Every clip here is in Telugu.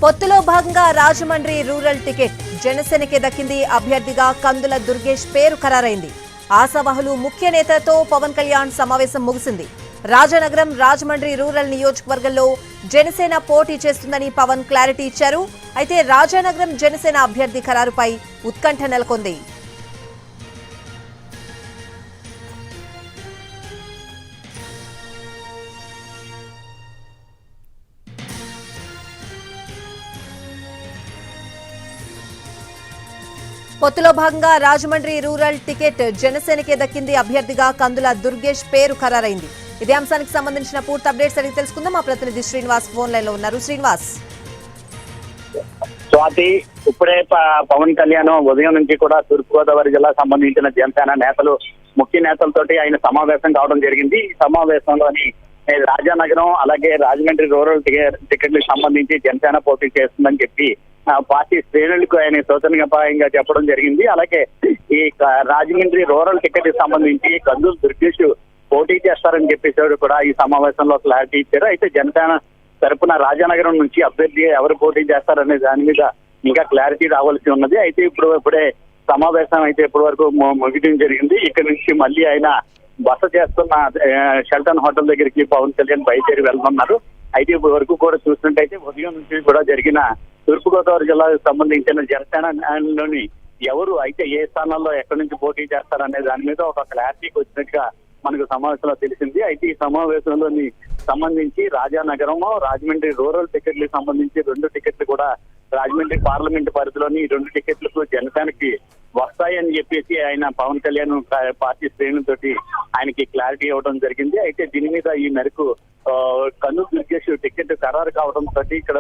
పొత్తులో భాగంగా రాజమండ్రి రూరల్ టికెట్ జనసేనకే దక్కింది. అభ్యర్థిగా కందుల దుర్గేష్ పేరు ఖరారైంది. ఆశావహులు ముఖ్య నేతలతో పవన్ కళ్యాణ్ సమావేశం ముగిసింది. రాజనగరం రాజమండ్రి రూరల్ నియోజకవర్గంలో జనసేన పోటీ చేస్తుందని పవన్ క్లారిటీ ఇచ్చారు. అయితే రాజనగరం జనసేన అభ్యర్థి ఖరారుపై ఉత్కంఠ నెలకొంది. పొత్తులో భాగంగా రాజమండ్రి రూరల్ టికెట్ జనసేనకే దక్కింది. అభ్యర్థిగా కందుల దుర్గేష్ పేరు ఖరారైంది. ఇదే అంశానికి సంబంధించిన పూర్తి అప్డేట్స్ అడిగి తెలుసుకుందాం. మా ప్రతినిధి శ్రీనివాస్ ఫోన్ లైన్ లో ఉన్నారు. శ్రీనివాస్, స్వాతి, ఇప్పుడే పవన్ కళ్యాణ్ ఉదయం నుంచి కూడా తూర్పుగోదావరి జిల్లా సంబంధించిన జనసేన నేతలు ముఖ్య నేతలతోటి ఆయన సమావేశం కావడం జరిగింది. ఈ సమావేశంలోని రాజానగరం అలాగే రాజమండ్రి రూరల్ టికెట్లకు సంబంధించి జనసేన పోటీ చేస్తుందని చెప్పి పార్టీ శ్రేణులకు ఆయన సూచనగా చెప్పడం జరిగింది. అలాగే ఈ రాజమండ్రి రూరల్ టికెట్ కి సంబంధించి కందుల దుర్గేష్ పోటీ చేస్తారని చెప్పేసి కూడా ఈ సమావేశంలో క్లారిటీ ఇచ్చారు. అయితే జనసేన తరపున రాజానగరం నుంచి అభ్యర్థి ఎవరు పోటీ చేస్తారనే దాని మీద ఇంకా క్లారిటీ రావాల్సి ఉన్నది. అయితే ఇప్పుడే సమావేశం అయితే ఇప్పటి వరకు ముగియడం జరిగింది. ఇక్కడ నుంచి మళ్ళీ ఆయన బస చేస్తున్న షెల్టన్ హోటల్ దగ్గరికి పవన్ కళ్యాణ్ బయలుదేరి వెళ్తున్నారు. అయితే ఇప్పటి వరకు కూడా చూసినట్టయితే ఉదయం నుంచి కూడా జరిగిన తూర్పుగోదావరి జిల్లాకు సంబంధించిన జనసేనలోని ఎవరు అయితే ఏ స్థానాల్లో ఎక్కడి నుంచి పోటీ చేస్తారనే దాని మీద ఒక క్లారిటీకి వచ్చినట్టుగా మనకు సమావేశంలో తెలిసింది. అయితే ఈ సమావేశంలోని సంబంధించి రాజానగరం రాజమండ్రి రూరల్ టికెట్లకు సంబంధించి 2 టికెట్లు కూడా రాజమండ్రి పార్లమెంట్ పరిధిలోని 2 టికెట్లకు జనసేనకి వస్తాయని చెప్పేసి ఆయన పవన్ కళ్యాణ్ పార్టీ శ్రేణులతోటి ఆయనకి క్లారిటీ ఇవ్వడం జరిగింది. అయితే దీని మీద ఈ మేరకు కందుల దుర్గేష్ టికెట్ ఖరారు కావడంతో ఇక్కడ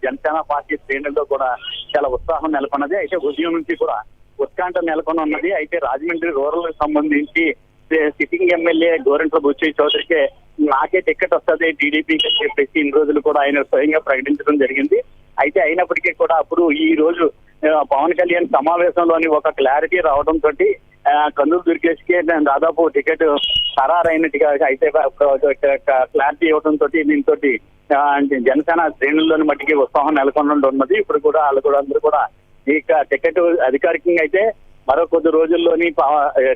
జనసేన పార్టీ శ్రేణుల్లో కూడా చాలా ఉత్సాహం నెలకొన్నది. అయితే ఉదయం నుంచి కూడా ఉత్కంఠ నెలకొని ఉన్నది. అయితే రాజమండ్రి రూరల్ సంబంధించి సిట్టింగ్ ఎమ్మెల్యే గోరంట్ల బుచ్చయ్య చౌదరికి నాకే టికెట్ వస్తుంది టీడీపీకి అని చెప్పేసి ఇన్ని రోజులు కూడా ఆయన స్వయంగా ప్రకటించడం జరిగింది. అయితే అయినప్పటికీ కూడా అప్పుడు ఈ రోజు పవన్ కళ్యాణ్ సమావేశంలోని ఒక క్లారిటీ రావడంతో కందుల దుర్గేష్ కి దాదాపు టికెట్ ఖరారైనట్టుగా అయితే క్లారిటీ ఇవ్వడంతో దీంతో జనసేన శ్రేణుల్లోని మట్టికి ఉత్సాహం నెలకొని ఉన్నది. ఇప్పుడు కూడా అందరూ కూడా ఈ టికెట్ అధికారికంగా అయితే మరో కొద్ది రోజుల్లోని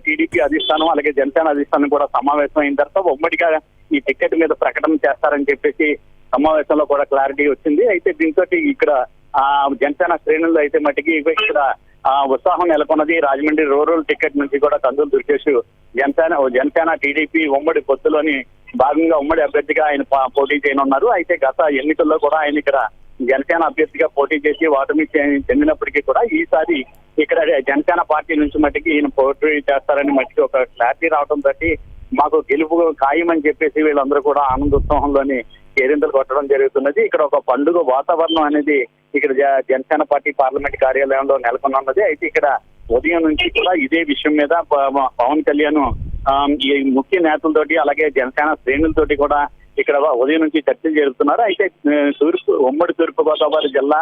టీడీపీ అధిష్టానం అలాగే జనసేన అధిష్టానం కూడా సమావేశం అయిన తర్వాత ఉమ్మడిగా ఈ టికెట్ మీద ప్రకటన చేస్తారని చెప్పేసి సమావేశంలో కూడా క్లారిటీ వచ్చింది. అయితే దీంతో ఇక్కడ జనసేన శ్రేణుల్లో అయితే మట్టికి ఇక్కడ ఉత్సాహం నెలకొన్నది. రాజమండ్రి రూరల్ టికెట్ నుంచి కూడా కందుల దుర్గేష్ జనసేన టీడీపీ ఉమ్మడి పొత్తులోని భాగంగా ఉమ్మడి అభ్యర్థిగా ఆయన పోటీ చేయనున్నారు. అయితే గత ఎన్నికల్లో కూడా ఆయన ఇక్కడ జనసేన అభ్యర్థిగా పోటీ చేసి ఓటమి చెందినప్పటికీ కూడా ఈసారి ఇక్కడ జనసేన పార్టీ నుంచి మట్టికి ఈయన పోటీ చేస్తారని మట్టికి ఒక క్లారిటీ రావడం బట్టి మాకు గెలుపు ఖాయమని చెప్పేసి వీళ్ళందరూ కూడా ఆనందోత్సవంలోని కేరింతలు కొట్టడం జరుగుతున్నది. ఇక్కడ ఒక పండుగ వాతావరణం అనేది ఇక్కడ జనసేన పార్టీ పార్లమెంట్ కార్యాలయంలో నెలకొన్నది. అయితే ఇక్కడ ఉదయం నుంచి కూడా ఇదే విషయం మీద పవన్ కళ్యాణ్ ఈ ముఖ్య నేతలతోటి అలాగే జనసేన శ్రేణులతోటి కూడా ఇక్కడ ఉదయం నుంచి చర్చలు జరుగుతున్నారు. అయితే ఉమ్మడి తూర్పుగోదావరి జిల్లా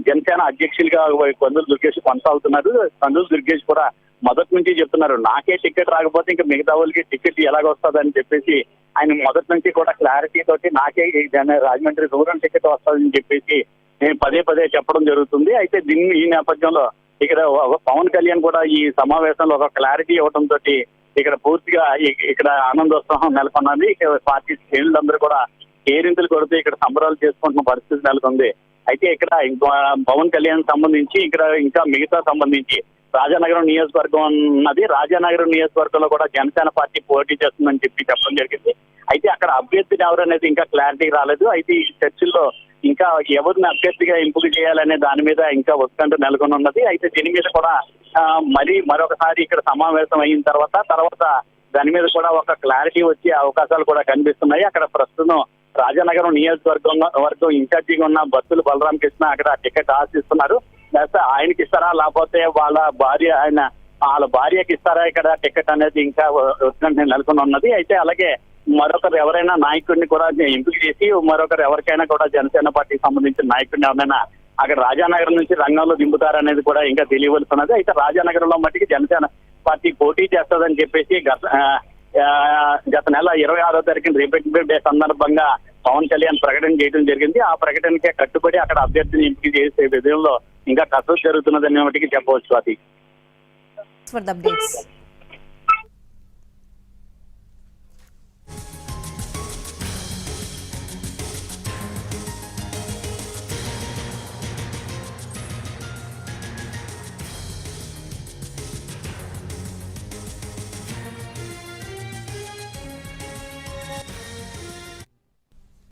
జనసేన అధ్యక్షులుగా కందుల దుర్గేష్ కొనసాగుతున్నారు. కందుల దుర్గేష్ కూడా మొదటి నుంచి చెప్తున్నారు నాకే టికెట్ రాకపోతే ఇంకా మిగతా వాళ్ళకి టికెట్ ఎలాగొస్తుందని చెప్పేసి ఆయన మొదటి నుంచి కూడా క్లారిటీ తోటి నాకే రాజమండ్రి రూరల్ టికెట్ వస్తుందని చెప్పేసి నేను పదే చెప్పడం జరుగుతుంది. అయితే ఈ నేపథ్యంలో ఇక్కడ పవన్ కళ్యాణ్ కూడా ఈ సమావేశంలో ఒక క్లారిటీ ఇవ్వడంతో ఇక్కడ పూర్తిగా ఇక్కడ ఆనందోత్సాహం నెలకొన్నది. ఇక్కడ పార్టీ శ్రేణులందరూ కూడా కేరింతలు కొడుతూ ఇక్కడ సంబరాలు చేసుకుంటున్న పరిస్థితి నెలకొంది. అయితే ఇక్కడ పవన్ కళ్యాణ్ సంబంధించి ఇక్కడ ఇంకా మిగతా సంబంధించి రాజానగరం నియోజకవర్గం ఉన్నది. రాజానగరం నియోజకవర్గంలో కూడా జనసేన పార్టీ పోటీ చేస్తుందని చెప్పడం జరిగింది. అయితే అక్కడ అభ్యర్థిని ఎవరనేది ఇంకా క్లారిటీ రాలేదు. అయితే ఈ చర్చల్లో ఇంకా ఎవరిని అభ్యర్థిగా ఎంపిక చేయాలనే దాని మీద ఇంకా ఉత్కంఠ నెలకొని ఉన్నది. అయితే దీని మీద కూడా మరొకసారి ఇక్కడ సమావేశం అయిన తర్వాత దాని మీద కూడా ఒక క్లారిటీ వచ్చే అవకాశాలు కూడా కనిపిస్తున్నాయి. అక్కడ ప్రస్తుతం రాజానగరం నియోజకవర్గం ఇన్ఛార్జిగా ఉన్న బత్తుల బలరాం కృష్ణ అక్కడ టికెట్ ఆశిస్తున్నారు. లేకపోతే ఆయనకి ఇస్తారా లేకపోతే వాళ్ళ భార్యకి ఇస్తారా ఇక్కడ టికెట్ అనేది ఇంకా ఉత్కంఠ నెలకొని ఉన్నది. అయితే అలాగే మరొకరు ఎవరైనా నాయకుడిని కూడా ఎంపిక చేసి మరొకరు ఎవరికైనా కూడా జనసేన పార్టీకి సంబంధించిన నాయకుడిని ఎవరైనా అక్కడ రాజానగరం నుంచి రంగంలో దింపుతారనేది కూడా ఇంకా తెలియవలసి ఉన్నది. అయితే రాజానగరంలో మట్టికి జనసేన పార్టీ పోటీ చేస్తుందని చెప్పేసి గత నెల 26వ తారీఖున రిపబ్లిక్ డే సందర్భంగా పవన్ కళ్యాణ్ ప్రకటన చేయడం జరిగింది. ఆ ప్రకటనకే కట్టుబడి అక్కడ అభ్యర్థిని ఎంపిక చేసే విధంలో ఇంకా కసరత్తు జరుగుతున్నదని చెప్పవచ్చు. అది ఫర్ ద అప్డేట్స్.